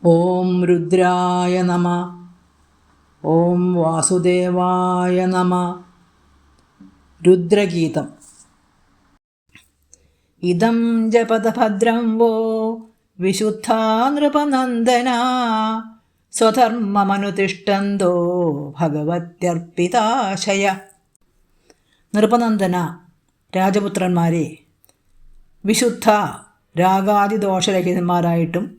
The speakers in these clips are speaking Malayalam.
ഓം രുദ്രായ നമ. ഓം വാസുദേവായ നമ. രുദ്രഗീതം. ഇദം ജപത ഭദ്രം വോ വിശുദ്ധാ നൃപനന്ദന സ്വധർമ്മമനുതിഷ്ഠന്തോ ഭഗവത്യർപ്പിതാശയ. നൃപനന്ദന, രാജപുത്രന്മാരെ, വിശുദ്ധ രാഗാദിദോഷരഹിതന്മാരായിട്ടും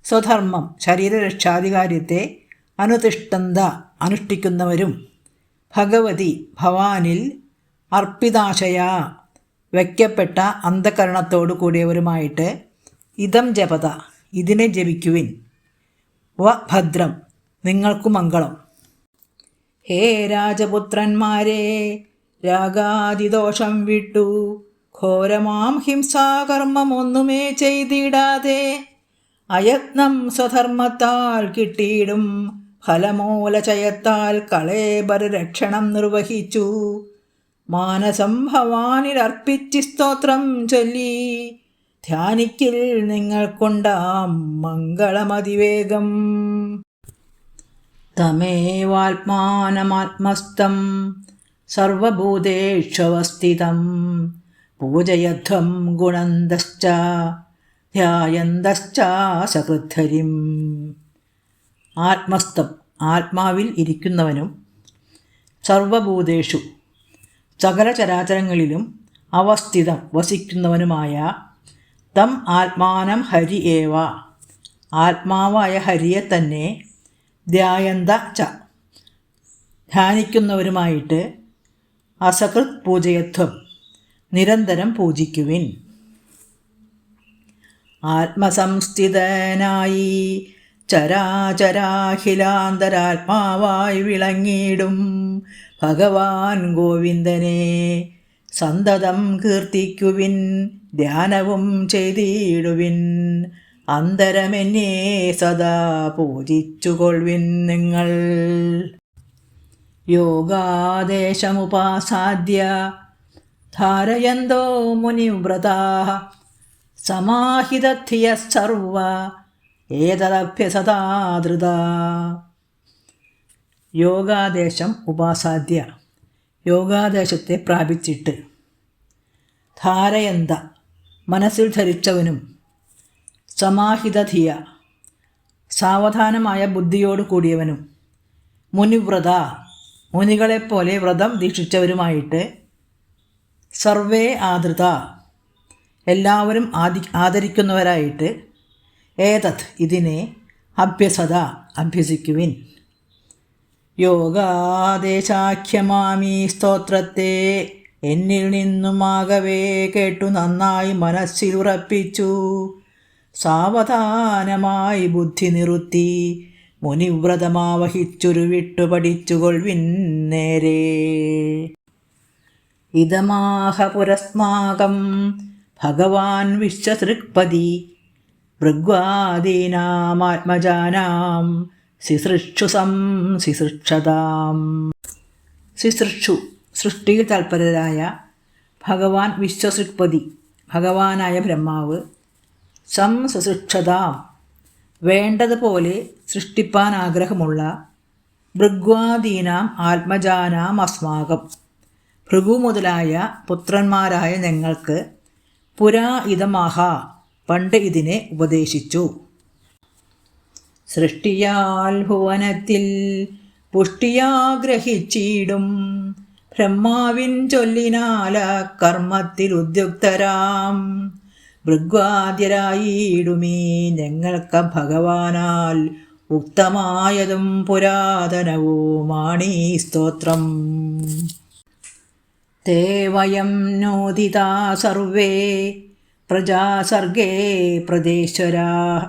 സ്വധർമ്മം ശരീരരക്ഷാധികാര്യത്തെ അനുതിഷ്ഠന്ത അനുഷ്ഠിക്കുന്നവരും ഭഗവതി ഭവാനിൽ അർപ്പിതാശയ വയ്ക്കപ്പെട്ട അന്ധകരണത്തോടു കൂടിയവരുമായിട്ട് ഇദം ജപത ഇതിനെ ജപിക്കുവിൻ. വ ഭദ്രം നിങ്ങൾക്കു മംഗളം. ഹേ രാജപുത്രന്മാരെ, രാഗാദിദോഷം വിട്ടു ഘോരമാം ഹിംസാകർമ്മമൊന്നുമേ ചെയ്തിടാതെ അയത്നം സ്വധർമ്മത്താൽ കിട്ടിയിടും ഫലമൂലചയത്താൽ കളേബരരക്ഷണം നിർവഹിച്ചു മാനസം ഭവാനിലർപ്പിച്ച് സ്തോത്രം ചൊല്ലി ധ്യാനിക്കിൽ നിങ്ങൾക്കൊണ്ടാം മംഗളമതിവേഗം. തമേവാത്മാനമാത്മസ്ഥം സർവഭൂതേഷ്വസ്ഥിതം പൂജയധ്വം ഗുണന്തശ്ച ധ്യായന്തശ്ചാസകൃദ്ധരിം. ആത്മസ്ഥം ആത്മാവിൽ ഇരിക്കുന്നവനും സർവഭൂതേഷു സകല ചരാചരങ്ങളിലും അവസ്ഥിതം വസിക്കുന്നവനുമായ തം ആത്മാനം ഹരി ഏവ ആത്മാവായ ഹരിയെ തന്നെ ധ്യായന്ത ച ധ്യാനിക്കുന്നവരുമായിട്ട് അസകൃത് പൂജയത്വം നിരന്തരം പൂജിക്കുവിൻ. ആത്മസംസ്ഥിതനായി ചരാചരാഖിലാന്തരാത്മാവായി വിളങ്ങിയിടും ഭഗവാൻ ഗോവിന്ദനെ സന്തതം കീർത്തിക്കുവിൻ, ധ്യാനവും ചെയ്തിടുവിൻ. അന്തരമെന്നെ സദാ പൂജിച്ചുകൊള്ളുവിൻ നിങ്ങൾ. യോഗാദേശമുപാസാദ്യ ധാരയന്തോ മുനിവ്രതാഃ സമാഹിതധിയഃ സർവ ഏതദഭ്യസതാധൃതാ. യോഗാദേശം ഉപാസാദ്യ യോഗാദേശത്തെ പ്രാപിച്ചിട്ട് ധാരയന്ത മനസ്സിൽ ധരിച്ചവനും സമാഹിതധിയ സാവധാനമായ ബുദ്ധിയോടു കൂടിയവനും മുനിവ്രത മുനികളെപ്പോലെ വ്രതം ദീക്ഷിച്ചവരുമായിട്ട് സർവേ ആദൃത എല്ലാവരും ആദരിക്കുന്നവരായിട്ട് ഏതത് ഇതിനെ അഭ്യസത അഭ്യസിക്കുവിൻ. യോഗാദേശാഖ്യമാമീ സ്തോത്രത്തെ എന്നിൽ നിന്നുമാകവേ കേട്ടു നന്നായി മനസ്സിലുറപ്പിച്ചു സാവധാനമായി ബുദ്ധി നിറുത്തി മുനിവ്രതമാവഹിച്ചൊരു വിട്ടു പഠിച്ചുകൊള്ളുവിൻ നേരെ. ഇദമാഹ പുരസ്മാകം ഭഗവാൻ വിശ്വസൃക്പതി ഭൃഗ്വാദീനാമാത്മജാനാം ശിസൃക്ഷു സംശിസൃക്ഷതാം. ശിസൃക്ഷു സൃഷ്ടിയിൽ തൽപരരായ ഭഗവാൻ വിശ്വസൃക്പതി ഭഗവാനായ ബ്രഹ്മാവ് സംശിസൃക്ഷതാം വേണ്ടതുപോലെ സൃഷ്ടിപ്പാൻ ആഗ്രഹമുള്ള ഭൃഗ്വാദീനാം ആത്മജാനാം അസ്മാകം ഭൃഗു മുതലായ പുത്രന്മാരായ ഞങ്ങൾക്ക് പുരാ ഇദമാഹ പണ്ട് ഇതിനെ ഉപദേശിച്ചു. സൃഷ്ടിയാൽ ഭുവനത്തിൽ പുഷ്ടിയാഗ്രഹിച്ചിടും ബ്രഹ്മാവിൻ ചൊല്ലിനാല കർമ്മത്തിൽ ഉദ്യുക്തരാം ഭൃഗ്വാദ്യരായിടുമീ ഞങ്ങൾക്ക് ഭഗവാനാൽ ഉക്തമായതും പുരാതനവുമാണീ സ്തോത്രം. തേ വയം നോദിതാ സർവേ പ്രജാസർഗേ പ്രദേശരാഃ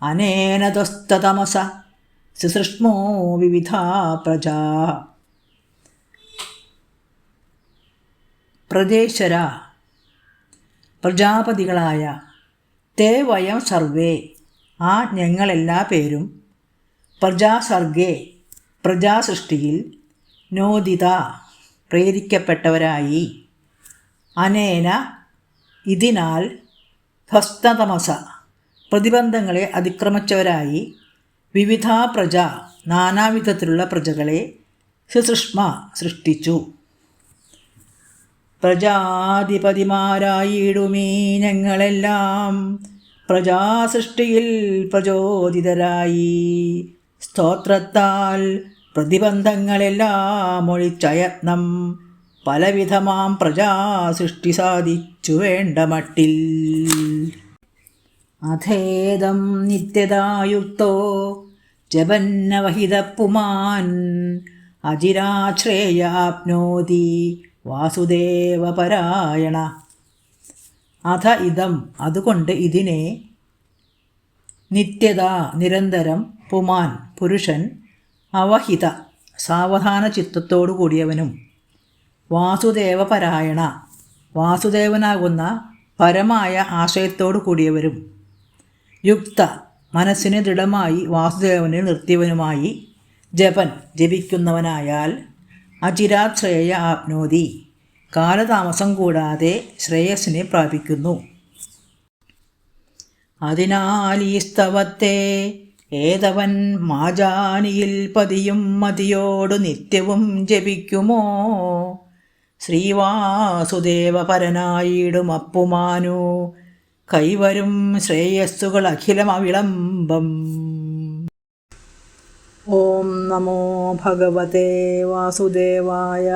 അനേന ത്വസ്തതമസ സൃഷ്മോ വിവിധാ പ്രജാഃ. പ്രദേശര പ്രജാപതികളായ തേ വയം സർവേ ആ ഞങ്ങളെല്ലാ പേരും പ്രജാസർഗേ പ്രജാസൃഷ്ടിയിൽ നോദിത പ്രേരിക്കപ്പെട്ടവരായി അനേന ഇതിനാൽ ധ്വസ്തതമസ പ്രതിബന്ധങ്ങളെ അതിക്രമിച്ചവരായി വിവിധ പ്രജ നാനാവിധത്തിലുള്ള പ്രജകളെ സുസൃഷ്മ സൃഷ്ടിച്ചു. പ്രജാധിപതിമാരായിടുമീ ഞങ്ങളെല്ലാം പ്രജാസൃഷ്ടിയിൽ പ്രചോദിതരായി. സ്തോത്രത്താൽ പ്രതിബന്ധങ്ങളെല്ലാം ഒഴിച്ചയത്നം പലവിധമാം പ്രജാസൃഷ്ടി സാധിച്ചു വേണ്ട മട്ടിൽ. അഥേദം നിത്യതായുക്തോ ജപന്നവഹിത പുമാൻ അജിരാശ്രേയാപ്നോതി വാസുദേവപരായണ. അഥ ഇതം അതുകൊണ്ട് ഇതിനെ നിത്യത നിരന്തരം പുമാൻ പുരുഷൻ അവഹിത സാവധാന ചിത്തത്തോടു കൂടിയവനും വാസുദേവപരായണ വാസുദേവനാകുന്ന പരമായ ആശയത്തോടു കൂടിയവരും യുക്ത മനസ്സിനെ ദൃഢമായി വാസുദേവനെ നിർത്തിയവനുമായി ജപൻ ജപിക്കുന്നവനായാൽ അചിരാശ്രേയ ആപ്നോതി കാലതാമസം കൂടാതെ ശ്രേയസ്സിനെ പ്രാപിക്കുന്നു. അതിനാൽ ഈ സ്തവത്തെ ഏതവൻ മാജാനിയിൽ പതിയും മതിയോടു നിത്യവും ജപിക്കുമോ ശ്രീവാസുദേവപരനായിടും അപ്പുമാനു കൈവരും ശ്രേയസ്സുകൾ അഖിലമവിളംബം. ഓം നമോ ഭഗവതേ വാസുദേവായ.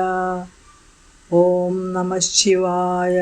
ഓം നമഃ ശിവായ.